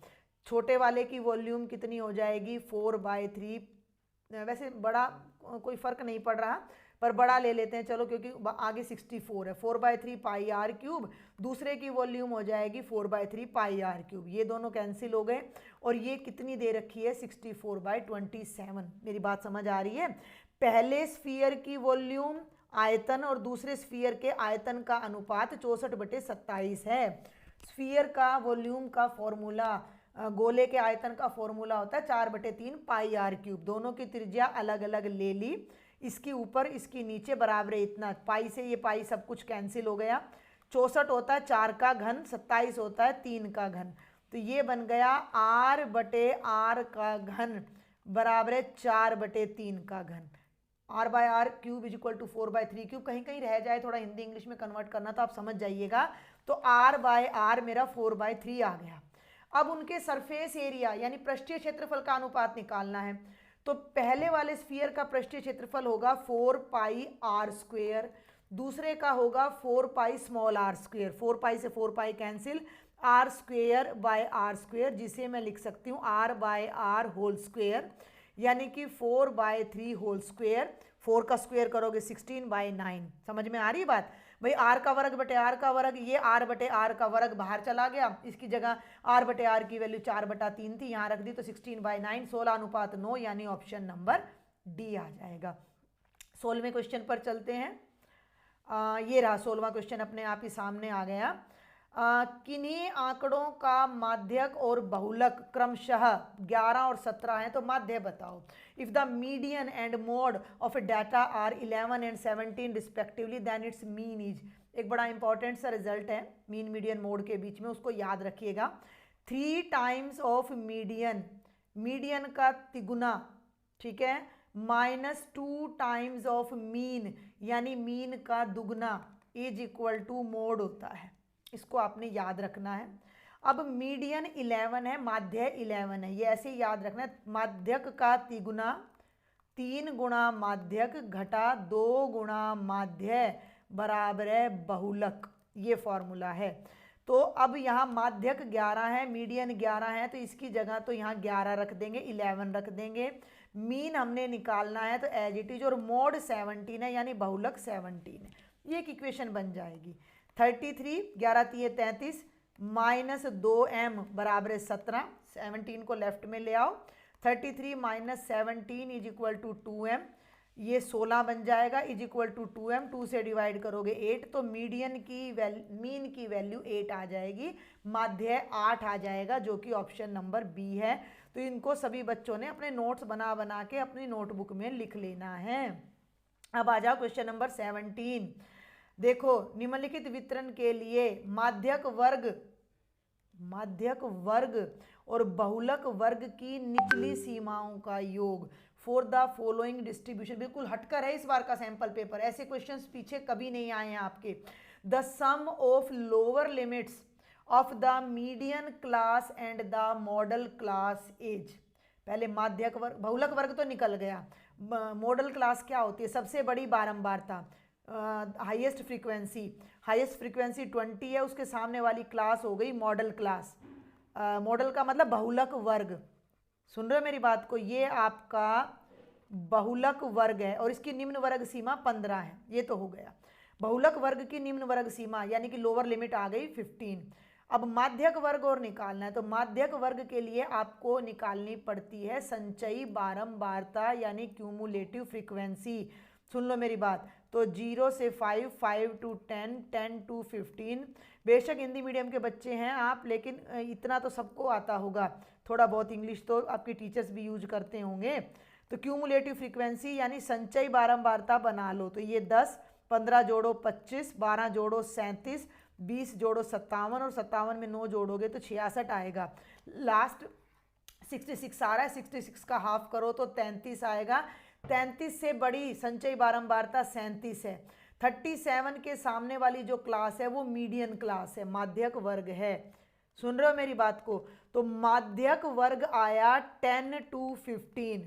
Speaker 1: छोटे वाले की वॉल्यूम कितनी हो जाएगी 4/3, वैसे बड़ा कोई फ़र्क नहीं पड़ रहा पर बड़ा ले लेते हैं चलो, क्योंकि आगे 64 है। 4/3 पाई आर क्यूब, दूसरे की वॉल्यूम हो जाएगी 4/3 पाई आर क्यूब, ये दोनों कैंसिल हो गए। और ये कितनी दे रखी है 64/27। मेरी बात समझ आ रही है? पहले स्फीयर की वॉल्यूम आयतन और दूसरे स्फीयर के आयतन का अनुपात 64/27 है। स्फीयर का वॉल्यूम का फॉर्मूला, गोले के आयतन का फॉर्मूला होता है 4/3 पाई आर क्यूब। दोनों की त्रिज्या अलग अलग ले ली, इसकी ऊपर इसकी नीचे बराबर है इतना, पाई से ये पाई सब कुछ कैंसिल हो गया। 64 होता है 4 का घन, 27 होता है 3 का घन, तो ये बन गया r/r का घन बराबर है 4/3 का घन। r/r cube is equal to 4/3 cube. कहीं कहीं रह जाए थोड़ा हिंदी इंग्लिश में कन्वर्ट करना तो आप समझ जाइएगा। तो r/r मेरा 4/3 आ गया। अब उनके सरफेस एरिया यानी पृष्ठीय क्षेत्रफल का अनुपात निकालना है। तो पहले वाले स्फीयर का पृष्ठीय क्षेत्रफल होगा 4 पाई आर स्क्वेयर, दूसरे का होगा 4 pi small r square. 4 pi से 4 pi cancel, r square by r square, जिसे मैं लिख सकती हूँ r/r होल स्क्वेयर, यानी कि 4/3 होल स्क्वेयर। 4 का स्क्वेयर करोगे 16/9। समझ में आ रही बात भाई? r का वर्ग बटे r का वर्ग, ये r/r का वर्ग बाहर चला गया, इसकी जगह r/r की वैल्यू 4/3 थी, यहाँ रख दी तो 16/9, 16:9, यानी ऑप्शन नंबर डी आ जाएगा। 16वें क्वेश्चन पर चलते हैं। ये रहा 16वां क्वेश्चन अपने आप ही सामने आ गया। किन्हीं आंकड़ों का माध्यक और बहुलक क्रमशः 11 और 17 है, तो माध्य बताओ। If the median and mode of data are 11 and 17 respectively, then its mean is. एक बड़ा इंपॉर्टेंट सा रिजल्ट है मीन मीडियन मोड के बीच में, उसको याद रखिएगा। 3 टाइम्स ऑफ मीडियन, मीडियन का तिगुना, ठीक है, -2 टाइम्स ऑफ मीन यानी मीन का दुगना इज इक्वल टू मोड होता है। इसको आपने याद रखना है। अब मीडियन 11 है, माध्य 11 है, ये ऐसे ही याद रखना है। माध्यक का तिगुना 3 गुणा माध्यक घटा 2 गुणा माध्य बराबर है बहुलक, ये फॉर्मूला है। तो अब यहाँ माध्यक 11 है, मीडियन 11 है, तो इसकी जगह तो यहाँ 11 रख देंगे, 11 रख देंगे। मीन हमने निकालना है तो एज इट इज, और मोड 17 है यानी बहुलक 17 है। ये एक इक्वेशन बन जाएगी। 33, 11 3 33, -2m बराबर 17, 17 को लेफ्ट में ले आओ। 33 - 17 इज इक्वल टू 2m, ये 16 बन जाएगा, इज इक्वल टू 2m, 2 से डिवाइड करोगे 8, तो मीडियन की मीन की वैल्यू 8 आ जाएगी, माध्य 8 आ जाएगा, जो कि ऑप्शन नंबर बी है। तो इनको सभी बच्चों ने अपने नोट्स बना बना के अपनी नोटबुक में लिख लेना है। अब आ जाओ क्वेश्चन नंबर 17। देखो, निम्नलिखित वितरण के लिए माध्यक वर्ग और बहुलक वर्ग की निचली सीमाओं का योग फॉर द फॉलोइंग डिस्ट्रीब्यूशन। बिल्कुल हटकर है इस बार का सैंपल पेपर, ऐसे क्वेश्चंस पीछे कभी नहीं आए हैं आपके। The sum of lower limits of the median class and the modal class is. पहले माध्यक वर्ग, बहुलक वर्ग तो निकल गया, मॉडल क्लास क्या होती है? सबसे बड़ी बारंबारता, हाईएस्ट फ्रीक्वेंसी, हाईएस्ट फ्रीक्वेंसी 20 है, उसके सामने वाली क्लास हो गई मॉडल क्लास। मॉडल का मतलब बहुलक वर्ग, सुन रहे हो मेरी बात को? ये आपका बहुलक वर्ग है और इसकी निम्न वर्ग सीमा 15 है, ये तो हो गया। बहुलक वर्ग की निम्न वर्ग सीमा यानी कि लोअर लिमिट आ गई 15। अब माध्यक वर्ग और निकालना है, तो माध्यक वर्ग के लिए आपको निकालनी पड़ती है संचयी बारंबारता यानी क्यूमुलेटिव फ्रीक्वेंसी। सुन लो मेरी बात, तो 0 से 5, 5 to 10, 10 to 15। बेशक हिंदी मीडियम के बच्चे हैं आप, लेकिन इतना तो सबको आता होगा, थोड़ा बहुत इंग्लिश तो आपके टीचर्स भी यूज करते होंगे। तो क्यूमुलेटिव फ्रीक्वेंसी यानी संचयी बारंबारता बना लो, तो ये 10, 15 जोड़ो 25, 12 जोड़ो 37, 20 जोड़ो 57, और 57 में 9 जोड़ोगे तो 66 आएगा। लास्ट 66 आ रहा है, 66 का हाफ करो तो 33 आएगा। 33 से बड़ी संचयी बारंबारता 37 है। 37 के सामने वाली जो क्लास है वो मीडियन क्लास है, माध्यक वर्ग है। सुन रहे हो मेरी बात को? तो माध्यक वर्ग आया 10 to 15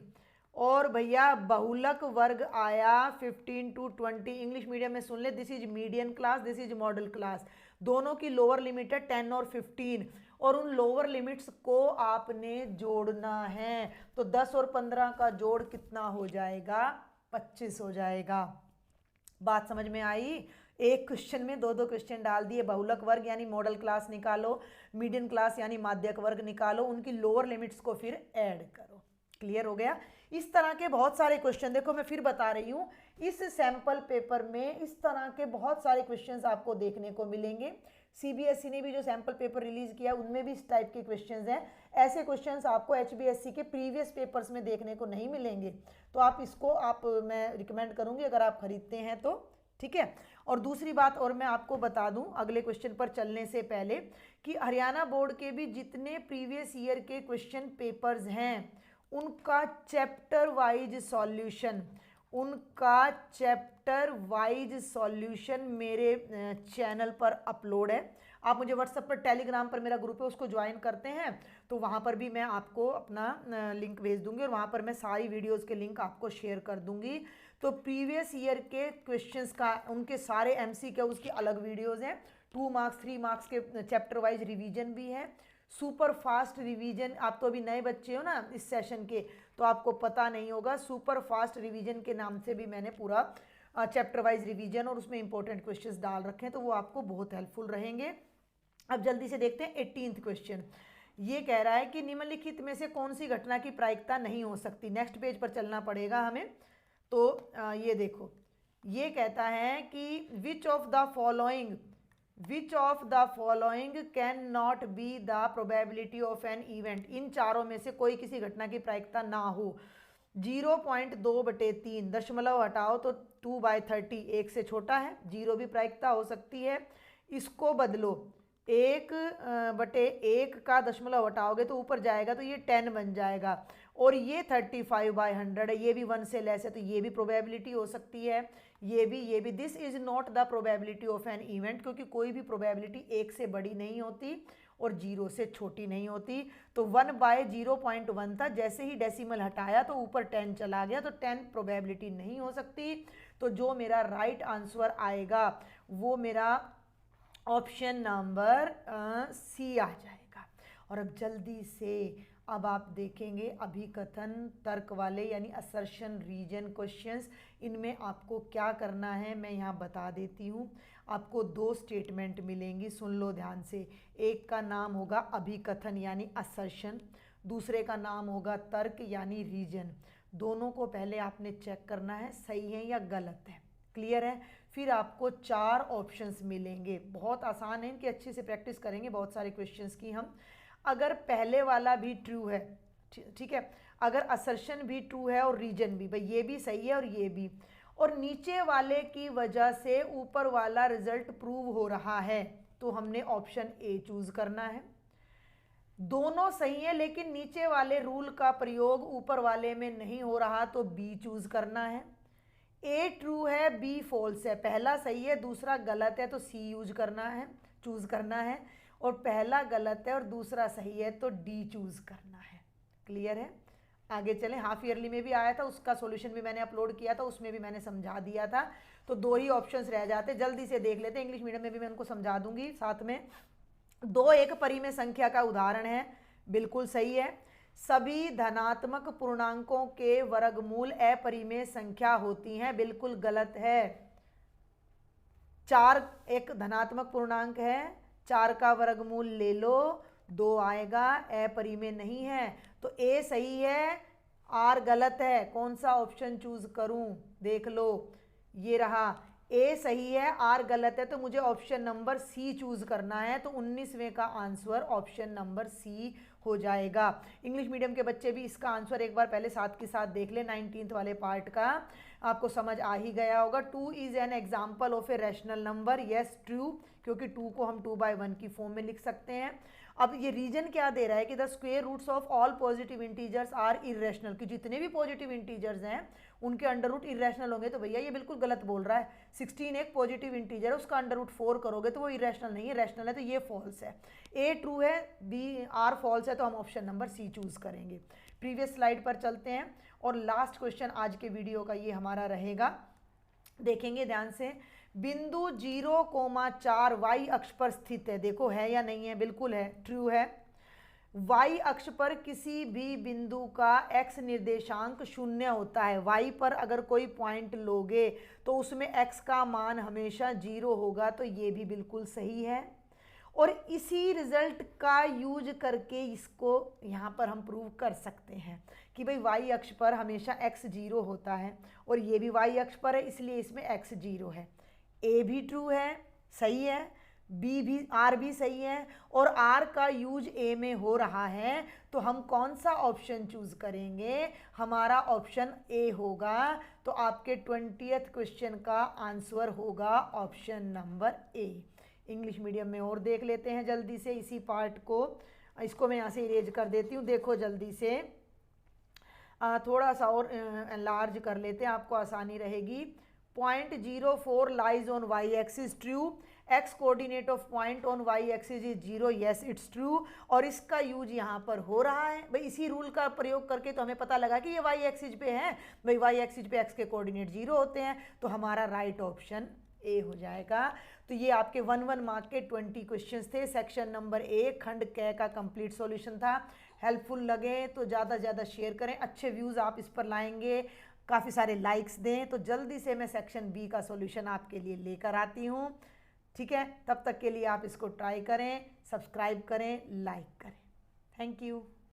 Speaker 1: और भैया बहुलक वर्ग आया 15 to 20। इंग्लिश मीडियम में सुन ले, this is median class, this is model class. दोनों की लोअर लिमिट है 10 और 15 और उन लोअर लिमिट्स को आपने जोड़ना है। तो 10 और 15 का जोड़ कितना हो जाएगा? 25 हो जाएगा। बात समझ में आई? एक क्वेश्चन में दो दो क्वेश्चन डाल दिए। बहुलक वर्ग यानी मॉडल क्लास निकालो, मीडियन क्लास यानी माध्यक वर्ग निकालो, उनकी लोअर लिमिट्स को फिर ऐड करो। क्लियर हो गया? इस तरह के बहुत सारे क्वेश्चन, देखो मैं फिर बता रही हूँ, इस सैंपल पेपर में इस तरह के बहुत सारे क्वेश्चंस आपको देखने को मिलेंगे। सीबीएसई ने भी जो सैंपल पेपर रिलीज किया उनमें भी इस टाइप के क्वेश्चंस हैं। ऐसे क्वेश्चंस आपको एचबीएससी के प्रीवियस पेपर्स में देखने को नहीं मिलेंगे। तो आप इसको मैं रिकमेंड करूंगी अगर आप खरीदते हैं तो, ठीक है। और दूसरी बात और मैं आपको बता दूं अगले क्वेश्चन पर चलने से पहले कि हरियाणा बोर्ड के भी जितने प्रीवियस ईयर के क्वेश्चन पेपर्स हैं उनका चैप्टर वाइज सॉल्यूशन मेरे चैनल पर अपलोड है। आप मुझे व्हाट्सएप पर, टेलीग्राम पर मेरा ग्रुप है, उसको ज्वाइन करते हैं तो वहाँ पर भी मैं आपको अपना लिंक भेज दूंगी और वहाँ पर मैं सारी वीडियोस के लिंक आपको शेयर कर दूंगी। तो प्रीवियस ईयर के क्वेश्चंस का, उनके सारे एमसीक्यूज की अलग वीडियोस हैं। 2 मार्क्स 3 मार्क्स के चैप्टर वाइज रिवीजन भी है, सुपर फास्ट रिवीजन। आप तो अभी नए बच्चे हो ना इस सेशन के, तो आपको पता नहीं होगा। सुपर फास्ट रिवीजन के नाम से भी मैंने पूरा चैप्टर वाइज रिवीजन और उसमें इंपॉर्टेंट क्वेश्चंस डाल रखे हैं, तो वो आपको बहुत हेल्पफुल रहेंगे। अब जल्दी से देखते हैं 18th क्वेश्चन। ये कह रहा है कि निम्नलिखित में से कौन सी घटना की प्रायिकता नहीं हो सकती। नेक्स्ट पेज पर चलना पड़ेगा हमें। तो ये देखो, ये कहता है कि which of the following can not be the probability of an event. इन चारों में से कोई किसी घटना की प्रायिकता ना हो। 0.2/3 दशमलव हटाओ तो 2/30, 1 से छोटा है, 0 भी प्रायिकता हो सकती है। इसको बदलो, 1/1 का दशमलव हटाओगे तो ऊपर जाएगा तो ये 10 बन जाएगा। और ये 35/100 है, ये भी 1 से लेस है, तो ये भी प्रोबेबिलिटी हो सकती है। ये भी this is not the probability of an event, क्योंकि कोई भी प्रोबेबिलिटी 1 से बड़ी नहीं होती और 0 से छोटी नहीं होती। तो 1/0.1 था, जैसे ही डेसिमल हटाया तो ऊपर 10 चला गया, तो 10 प्रोबेबिलिटी नहीं हो सकती। तो जो मेरा राइट आंसर आएगा वो मेरा ऑप्शन नंबर सी आ जाएगा। और अब जल्दी से अब आप देखेंगे अभिकथन तर्क वाले यानी असर्शन रीजन क्वेश्चंस। इनमें आपको क्या करना है मैं यहाँ बता देती हूँ। आपको 2 स्टेटमेंट मिलेंगी, सुन लो ध्यान से। एक का नाम होगा अभिकथन यानी असर्शन, दूसरे का नाम होगा तर्क यानी रीजन। दोनों को पहले आपने चेक करना है सही है या गलत है। क्लियर है? फिर आपको 4 ऑप्शंस मिलेंगे, बहुत आसान है, इनकी अच्छे से प्रैक्टिस करेंगे बहुत सारे क्वेश्चंस की हम। अगर पहले वाला भी ट्रू है, ठीक है, अगर असर्शन भी ट्रू है और रीजन भी, भाई ये भी सही है और ये भी, और नीचे वाले की वजह से ऊपर वाला रिजल्ट प्रूव हो रहा है, तो हमने ऑप्शन ए चूज करना है। दोनों सही है लेकिन नीचे वाले रूल का प्रयोग ऊपर वाले में नहीं हो रहा, तो बी चूज करना है। ए ट्रू है, बी फॉल्स है, पहला सही है दूसरा गलत है, तो सी चूज करना है। और पहला गलत है और दूसरा सही है तो डी चूज करना है। क्लियर है? आगे चलें। हाफ ईयरली में भी आया था, उसका सॉल्यूशन भी मैंने अपलोड किया था, उसमें भी मैंने समझा दिया था। तो 2 ही ऑप्शंस रह जाते, जल्दी से देख लेते हैं। इंग्लिश मीडियम में भी मैं उनको समझा दूंगी साथ में। 2 एक परिमेय संख्या का उदाहरण है, बिल्कुल सही है। सभी धनात्मक पूर्णांकों के वर्गमूल अपरिमेय संख्या होती हैं, बिल्कुल गलत है। 4 एक धनात्मक पूर्णांक है, 4 का वर्गमूल ले लो, 2 आएगा, अपरिमेय नहीं है। तो ए सही है, आर गलत है। कौन सा ऑप्शन चूज करूं? देख लो, ये रहा, ए सही है आर गलत है, तो मुझे ऑप्शन नंबर सी चूज करना है। तो 19वें का आंसर ऑप्शन नंबर सी हो जाएगा। इंग्लिश मीडियम के बच्चे भी इसका आंसर एक बार पहले साथ के साथ देख ले, 19th वाले पार्ट का आपको समझ आ ही गया होगा। 2 is an example of a rational number, yes true, क्योंकि 2 को हम 2/1 की फॉर्म में लिख सकते हैं। अब ये रीजन क्या दे रहा है कि the square roots of all positive integers are irrational, कि जितने भी पॉजिटिव इंटीजर्स हैं उनके अंडर रूट इरेशनल होंगे। तो भैया ये बिल्कुल गलत बोल रहा है। 16 एक पॉजिटिव इंटीजर है, उसका अंडर रूट 4 करोगे तो वो इरेशनल नहीं है, रैशनल है, तो ये फॉल्स है। ए ट्रू है, बी आर फॉल्स है, तो हम ऑप्शन नंबर सी चूज करेंगे। प्रीवियस स्लाइड पर चलते हैं और लास्ट क्वेश्चन आज के वीडियो का ये हमारा रहेगा, देखेंगे ध्यान से। बिंदु 0,4 वाई अक्ष पर स्थित है, देखो है या नहीं है, बिल्कुल है, ट्रू है। वाई अक्ष पर किसी भी बिंदु का एक्स निर्देशांक 0 होता है। वाई पर अगर कोई पॉइंट लोगे तो उसमें एक्स का मान हमेशा 0 होगा, तो ये भी बिल्कुल सही है। और इसी रिजल्ट का यूज करके इसको यहाँ पर हम प्रूव कर सकते हैं कि भाई वाई अक्ष पर हमेशा एक्स 0 होता है, और ये भी वाई अक्ष पर है, इसलिए इसमें एक्स 0 है। ए भी ट्रू है, सही है, बी भी, आर भी सही है, और आर का यूज ए में हो रहा है, तो हम कौन सा ऑप्शन चूज करेंगे? हमारा ऑप्शन ए होगा। तो आपके 20th क्वेश्चन का आंसर होगा option number A. English medium में और देख लेते हैं जल्दी से इसी पार्ट को। इसको मैं यहाँ से इरेज कर देती हूँ, देखो जल्दी से थोड़ा सा और लार्ज कर लेते हैं, आपको आसानी रहेगी। Point 0,4 lies on Y axis, true. X coordinate of point on Y axis is 0, yes it's true. और इसका यूज यहाँ पर हो रहा है भाई, इसी रूल का प्रयोग करके तो हमें पता लगा कि ये वाई एक्सिस पे है भाई, वाई एक्सिस पे एक्स के कोऑर्डिनेट 0 होते हैं, तो हमारा राइट ऑप्शन ए हो जाएगा। तो ये आपके 1 मार्क के 20 क्वेश्चंस थे। सेक्शन नंबर 1 खंड क का कंप्लीट सॉल्यूशन था। हेल्पफुल लगे तो ज़्यादा से ज़्यादा शेयर करें, अच्छे व्यूज़ आप इस पर लाएंगे, काफ़ी सारे लाइक्स दें, तो जल्दी से मैं सेक्शन बी का सॉल्यूशन आपके लिए लेकर आती हूँ। ठीक है, तब तक के लिए आप इसको ट्राई करें, सब्सक्राइब करें, लाइक करें। Thank you.